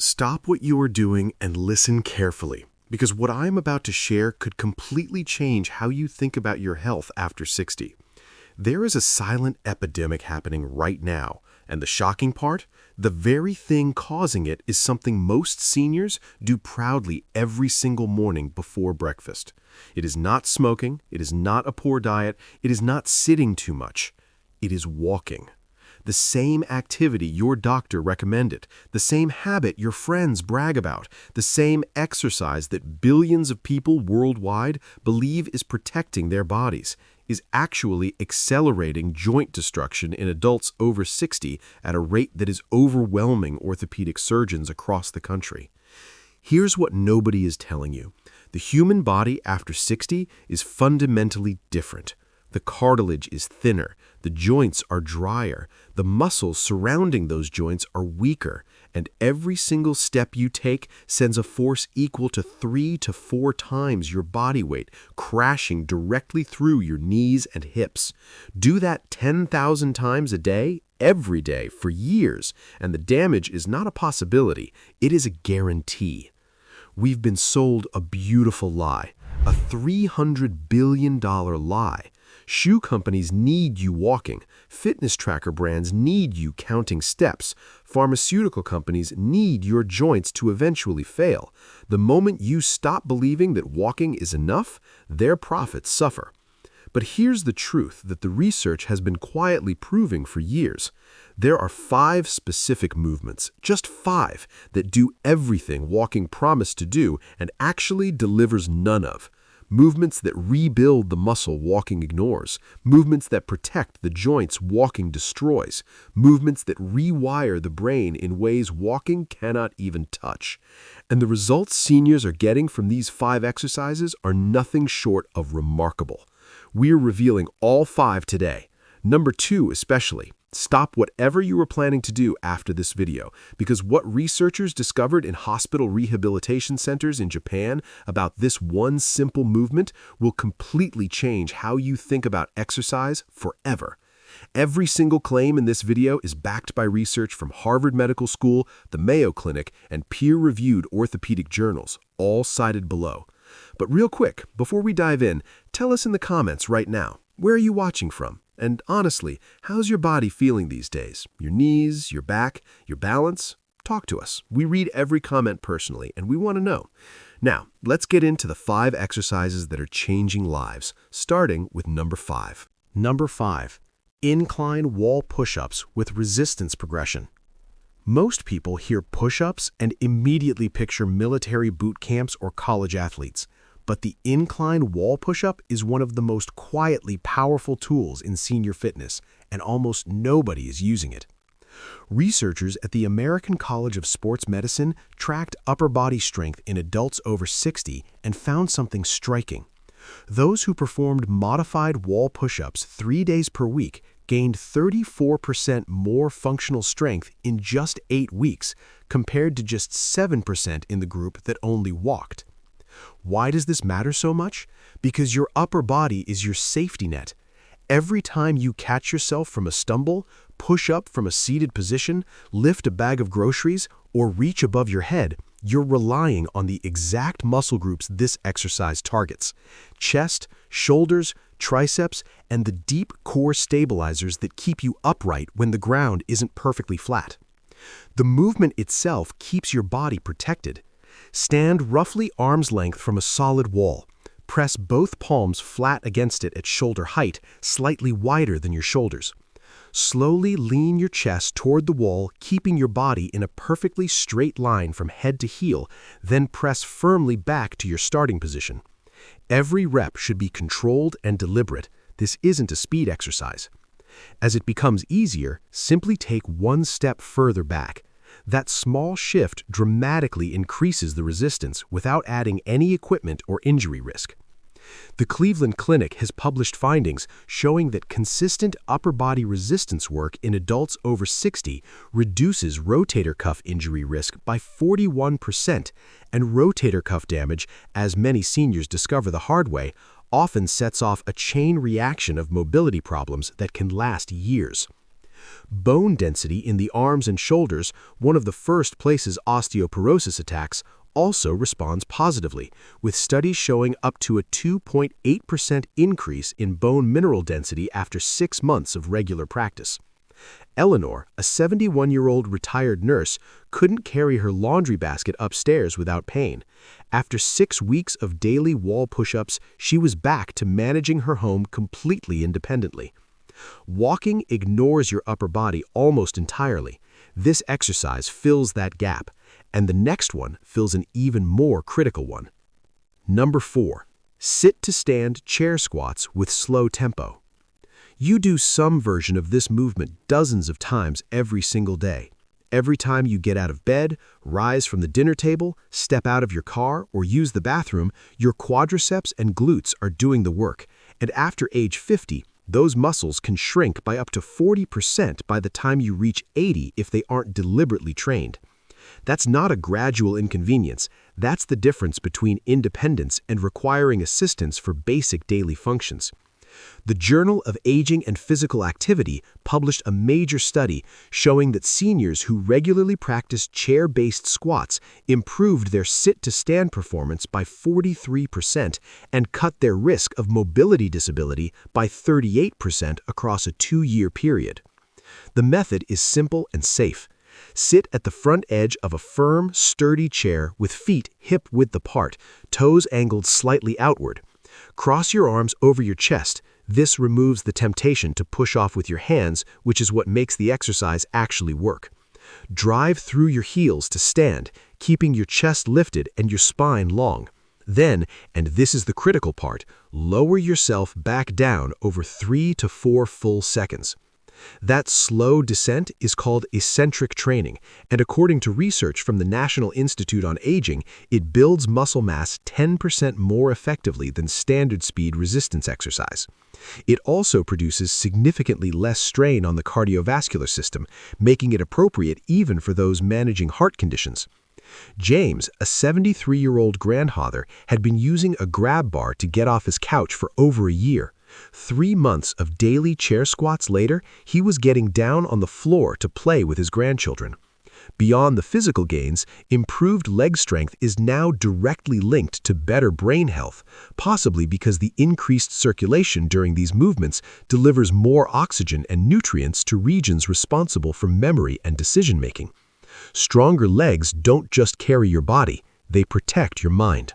Stop what you are doing and listen carefully, because what I am about to share could completely change how you think about your health after 60. There is a silent epidemic happening right now, and the shocking part, the very thing causing it is something most seniors do proudly every single morning before breakfast. It is not smoking, it is not a poor diet, it is not sitting too much. It is walking. The same activity your doctor recommended, the same habit your friends brag about, the same exercise that billions of people worldwide believe is protecting their bodies, is actually accelerating joint destruction in adults over 60 at a rate that is overwhelming orthopedic surgeons across the country. Here's what nobody is telling you. The human body after 60 is fundamentally different. The cartilage is thinner, the joints are drier, the muscles surrounding those joints are weaker, and every single step you take sends a force equal to 3 to 4 times your body weight crashing directly through your knees and hips. Do that 10,000 times a day, every day, for years, and the damage is not a possibility, it is a guarantee. We've been sold a beautiful lie, a $300 billion lie. Shoe companies need you walking. Fitness tracker brands need you counting steps. Pharmaceutical companies need your joints to eventually fail. The moment you stop believing that walking is enough, their profits suffer. But here's the truth that the research has been quietly proving for years. There are 5 specific movements, just 5, that do everything walking promised to do and actually delivers none of. Movements that rebuild the muscle walking ignores, movements that protect the joints walking destroys, movements that rewire the brain in ways walking cannot even touch. And the results seniors are getting from these 5 exercises are nothing short of remarkable. We're revealing all 5 today. Number 2 especially. Stop whatever you were planning to do after this video, because what researchers discovered in hospital rehabilitation centers in Japan about this one simple movement will completely change how you think about exercise forever. Every single claim in this video is backed by research from Harvard Medical School, the Mayo Clinic, and peer-reviewed orthopedic journals, all cited below. But real quick, before we dive in, tell us in the comments right now, where are you watching from? And honestly, how's your body feeling these days? Your knees, your back, your balance? Talk to us. We read every comment personally, and we want to know. Now, let's get into the 5 exercises that are changing lives, starting with number 5. Number 5. Incline wall push-ups with resistance progression. Most people hear push-ups and immediately picture military boot camps or college athletes. But the incline wall push-up is one of the most quietly powerful tools in senior fitness, and almost nobody is using it. Researchers at the American College of Sports Medicine tracked upper body strength in adults over 60 and found something striking. Those who performed modified wall push-ups 3 days per week gained 34% more functional strength in just 8 weeks, compared to just 7% in the group that only walked. Why does this matter so much? Because your upper body is your safety net. Every time you catch yourself from a stumble, push up from a seated position, lift a bag of groceries, or reach above your head, you're relying on the exact muscle groups this exercise targets: chest, shoulders, triceps, and the deep core stabilizers that keep you upright when the ground isn't perfectly flat. The movement itself keeps your body protected. Stand roughly arm's length from a solid wall. Press both palms flat against it at shoulder height, slightly wider than your shoulders. Slowly lean your chest toward the wall, keeping your body in a perfectly straight line from head to heel, then press firmly back to your starting position. Every rep should be controlled and deliberate. This isn't a speed exercise. As it becomes easier, simply take one step further back. That small shift dramatically increases the resistance without adding any equipment or injury risk. The Cleveland Clinic has published findings showing that consistent upper body resistance work in adults over 60 reduces rotator cuff injury risk by 41%, and rotator cuff damage, as many seniors discover the hard way, often sets off a chain reaction of mobility problems that can last years. Bone density in the arms and shoulders, one of the first places osteoporosis attacks, also responds positively, with studies showing up to a 2.8% increase in bone mineral density after 6 months of regular practice. Eleanor, a 71-year-old retired nurse, couldn't carry her laundry basket upstairs without pain. After 6 weeks of daily wall push-ups, she was back to managing her home completely independently. Walking ignores your upper body almost entirely. This exercise fills that gap, and the next one fills an even more critical one. Number 4. Sit-to-stand chair squats with slow tempo. You do some version of this movement dozens of times every single day. Every time you get out of bed, rise from the dinner table, step out of your car, or use the bathroom, your quadriceps and glutes are doing the work, and after age 50, those muscles can shrink by up to 40% by the time you reach 80 if they aren't deliberately trained. That's not a gradual inconvenience. That's the difference between independence and requiring assistance for basic daily functions. The Journal of Aging and Physical Activity published a major study showing that seniors who regularly practiced chair-based squats improved their sit-to-stand performance by 43% and cut their risk of mobility disability by 38% across a 2-year period. The method is simple and safe. Sit at the front edge of a firm, sturdy chair with feet hip-width apart, toes angled slightly outward. Cross your arms over your chest. This removes the temptation to push off with your hands, which is what makes the exercise actually work. Drive through your heels to stand, keeping your chest lifted and your spine long. Then, and this is the critical part, lower yourself back down over 3 to 4 full seconds. That slow descent is called eccentric training, and according to research from the National Institute on Aging, it builds muscle mass 10% more effectively than standard speed resistance exercise. It also produces significantly less strain on the cardiovascular system, making it appropriate even for those managing heart conditions. James, a 73-year-old grandfather, had been using a grab bar to get off his couch for over a year. 3 months of daily chair squats later, he was getting down on the floor to play with his grandchildren. Beyond the physical gains, improved leg strength is now directly linked to better brain health, possibly because the increased circulation during these movements delivers more oxygen and nutrients to regions responsible for memory and decision-making. Stronger legs don't just carry your body, they protect your mind.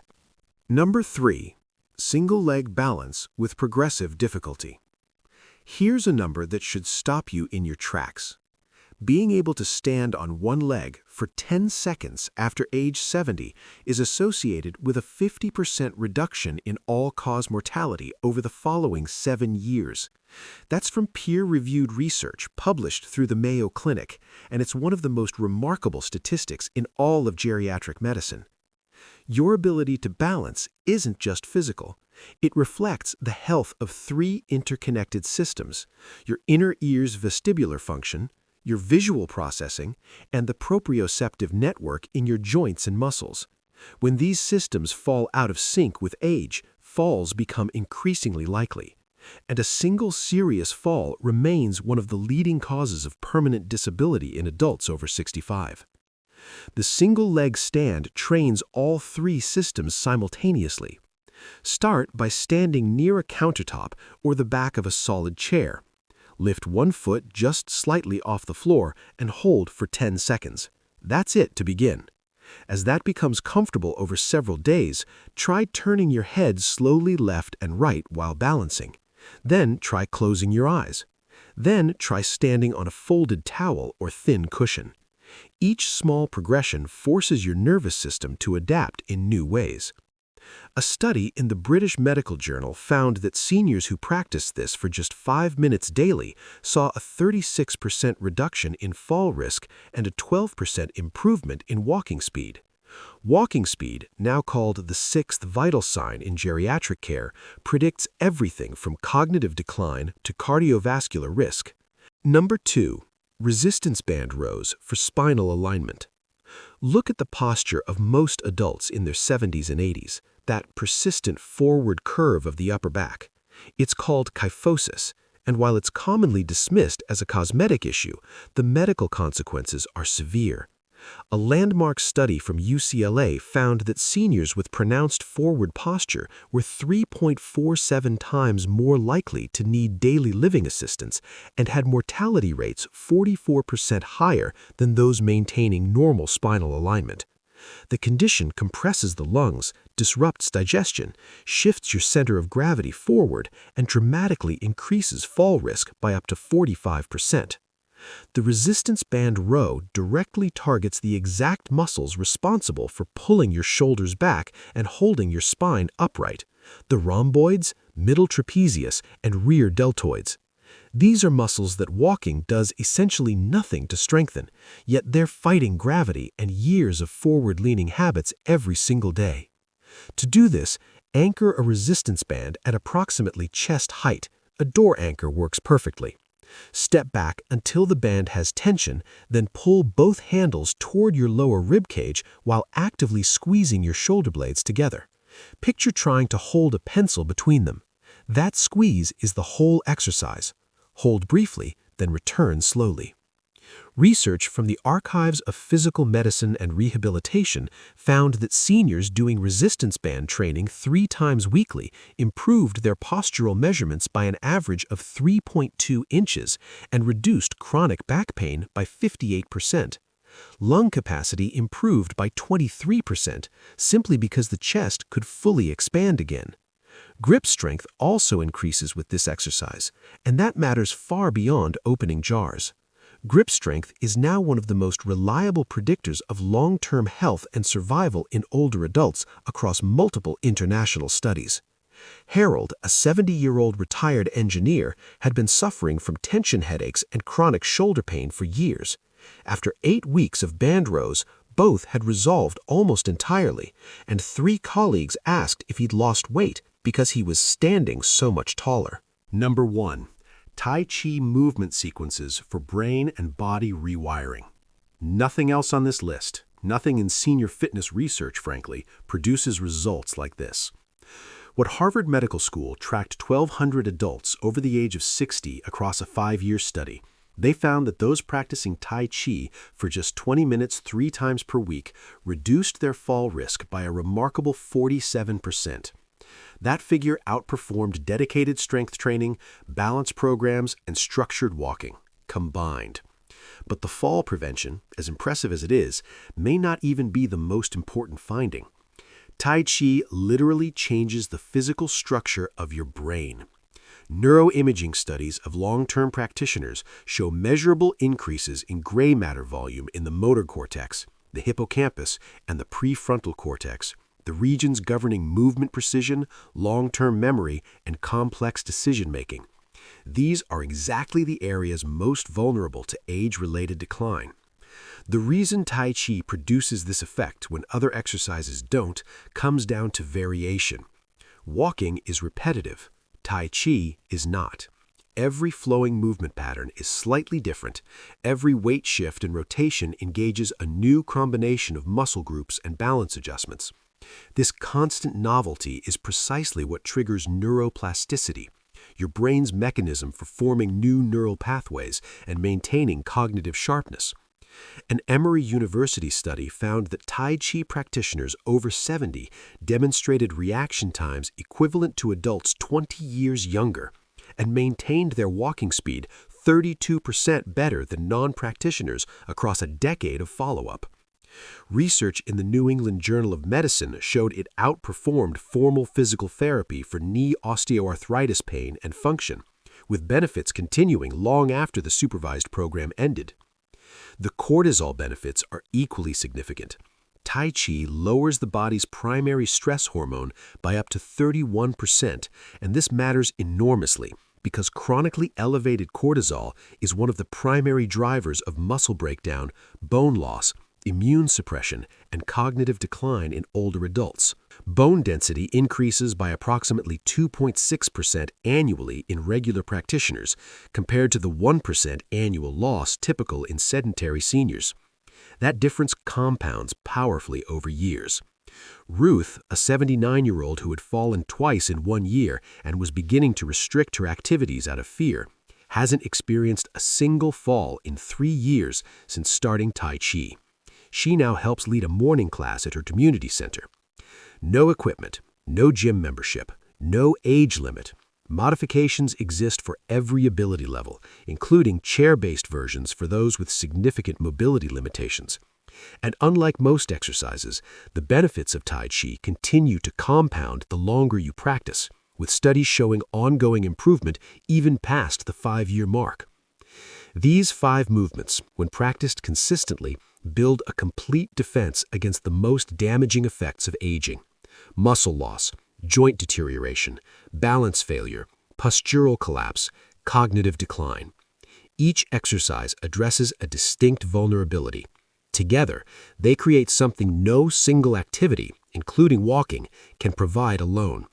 Number 3. Single leg balance with progressive difficulty. Here's a number that should stop you in your tracks. Being able to stand on one leg for 10 seconds after age 70 is associated with a 50% reduction in all-cause mortality over the following 7 years. That's from peer-reviewed research published through the Mayo Clinic, and it's one of the most remarkable statistics in all of geriatric medicine. Your ability to balance isn't just physical. It reflects the health of 3 interconnected systems: your inner ear's vestibular function, your visual processing, and the proprioceptive network in your joints and muscles. When these systems fall out of sync with age, falls become increasingly likely. And a single serious fall remains one of the leading causes of permanent disability in adults over 65. The single-leg stand trains all 3 systems simultaneously. Start by standing near a countertop or the back of a solid chair. Lift one foot just slightly off the floor and hold for 10 seconds. That's it to begin. As that becomes comfortable over several days, try turning your head slowly left and right while balancing. Then try closing your eyes. Then try standing on a folded towel or thin cushion. Each small progression forces your nervous system to adapt in new ways. A study in the British Medical Journal found that seniors who practiced this for just 5 minutes daily saw a 36% reduction in fall risk and a 12% improvement in walking speed. Walking speed, now called the 6th vital sign in geriatric care, predicts everything from cognitive decline to cardiovascular risk. Number 2. Resistance band rows for spinal alignment. Look at the posture of most adults in their 70s and 80s, that persistent forward curve of the upper back. It's called kyphosis, And while it's commonly dismissed as a cosmetic issue, the medical consequences are severe. A landmark study from UCLA found that seniors with pronounced forward posture were 3.47 times more likely to need daily living assistance and had mortality rates 44% higher than those maintaining normal spinal alignment. The condition compresses the lungs, disrupts digestion, shifts your center of gravity forward, and dramatically increases fall risk by up to 45%. The resistance band row directly targets the exact muscles responsible for pulling your shoulders back and holding your spine upright: the rhomboids, middle trapezius, and rear deltoids. These are muscles that walking does essentially nothing to strengthen, yet they're fighting gravity and years of forward-leaning habits every single day. To do this, anchor a resistance band at approximately chest height. A door anchor works perfectly. Step back until the band has tension, then pull both handles toward your lower rib cage while actively squeezing your shoulder blades together. Picture trying to hold a pencil between them. That squeeze is the whole exercise. Hold briefly, then return slowly. Research from the Archives of Physical Medicine and Rehabilitation found that seniors doing resistance band training 3 times weekly improved their postural measurements by an average of 3.2 inches and reduced chronic back pain by 58%. Lung capacity improved by 23% simply because the chest could fully expand again. Grip strength also increases with this exercise, and that matters far beyond opening jars. Grip strength is now one of the most reliable predictors of long-term health and survival in older adults across multiple international studies. Harold, a 70-year-old retired engineer, had been suffering from tension headaches and chronic shoulder pain for years. After 8 weeks of band rows, both had resolved almost entirely, and 3 colleagues asked if he'd lost weight because he was standing so much taller. Number 1. Tai Chi movement sequences for brain and body rewiring. Nothing else on this list, nothing in senior fitness research, frankly, produces results like this. What Harvard Medical School tracked 1,200 adults over the age of 60 across a 5-year study, they found that those practicing Tai Chi for just 20 minutes 3 times per week reduced their fall risk by a remarkable 47%. That figure outperformed dedicated strength training, balance programs, and structured walking combined. But the fall prevention, as impressive as it is, may not even be the most important finding. Tai Chi literally changes the physical structure of your brain. Neuroimaging studies of long-term practitioners show measurable increases in gray matter volume in the motor cortex, the hippocampus, and the prefrontal cortex, the regions governing movement precision, long-term memory, and complex decision-making. These are exactly the areas most vulnerable to age-related decline. The reason Tai Chi produces this effect when other exercises don't comes down to variation. Walking is repetitive. Tai Chi is not. Every flowing movement pattern is slightly different. Every weight shift and rotation engages a new combination of muscle groups and balance adjustments. This constant novelty is precisely what triggers neuroplasticity, your brain's mechanism for forming new neural pathways and maintaining cognitive sharpness. An Emory University study found that Tai Chi practitioners over 70 demonstrated reaction times equivalent to adults 20 years younger and maintained their walking speed 32% better than non-practitioners across a decade of follow-up. Research in the New England Journal of Medicine showed it outperformed formal physical therapy for knee osteoarthritis pain and function, with benefits continuing long after the supervised program ended. The cortisol benefits are equally significant. Tai Chi lowers the body's primary stress hormone by up to 31%, and this matters enormously because chronically elevated cortisol is one of the primary drivers of muscle breakdown, bone loss, immune suppression, and cognitive decline in older adults. Bone density increases by approximately 2.6% annually in regular practitioners, compared to the 1% annual loss typical in sedentary seniors. That difference compounds powerfully over years. Ruth, a 79-year-old who had fallen twice in 1 year and was beginning to restrict her activities out of fear, hasn't experienced a single fall in 3 years since starting Tai Chi. She now helps lead a morning class at her community center. No equipment, no gym membership, no age limit. Modifications exist for every ability level, including chair-based versions for those with significant mobility limitations. And unlike most exercises, the benefits of Tai Chi continue to compound the longer you practice, with studies showing ongoing improvement even past the 5-year mark. These 5 movements, when practiced consistently, build a complete defense against the most damaging effects of aging: muscle loss, joint deterioration, balance failure, postural collapse, cognitive decline. Each exercise addresses a distinct vulnerability. Together, they create something no single activity, including walking, can provide alone.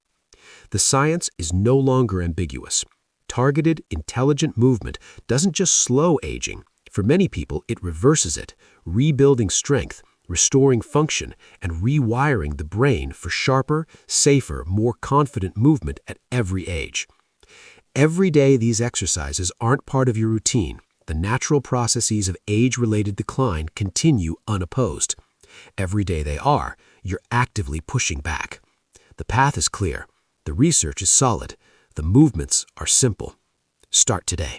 The science is no longer ambiguous. Targeted, intelligent movement doesn't just slow aging. For many people, it reverses it, rebuilding strength, restoring function, and rewiring the brain for sharper, safer, more confident movement at every age. Every day these exercises aren't part of your routine. The natural processes of age-related decline continue unopposed. Every day they are, you're actively pushing back. The path is clear. The research is solid. The movements are simple. Start today.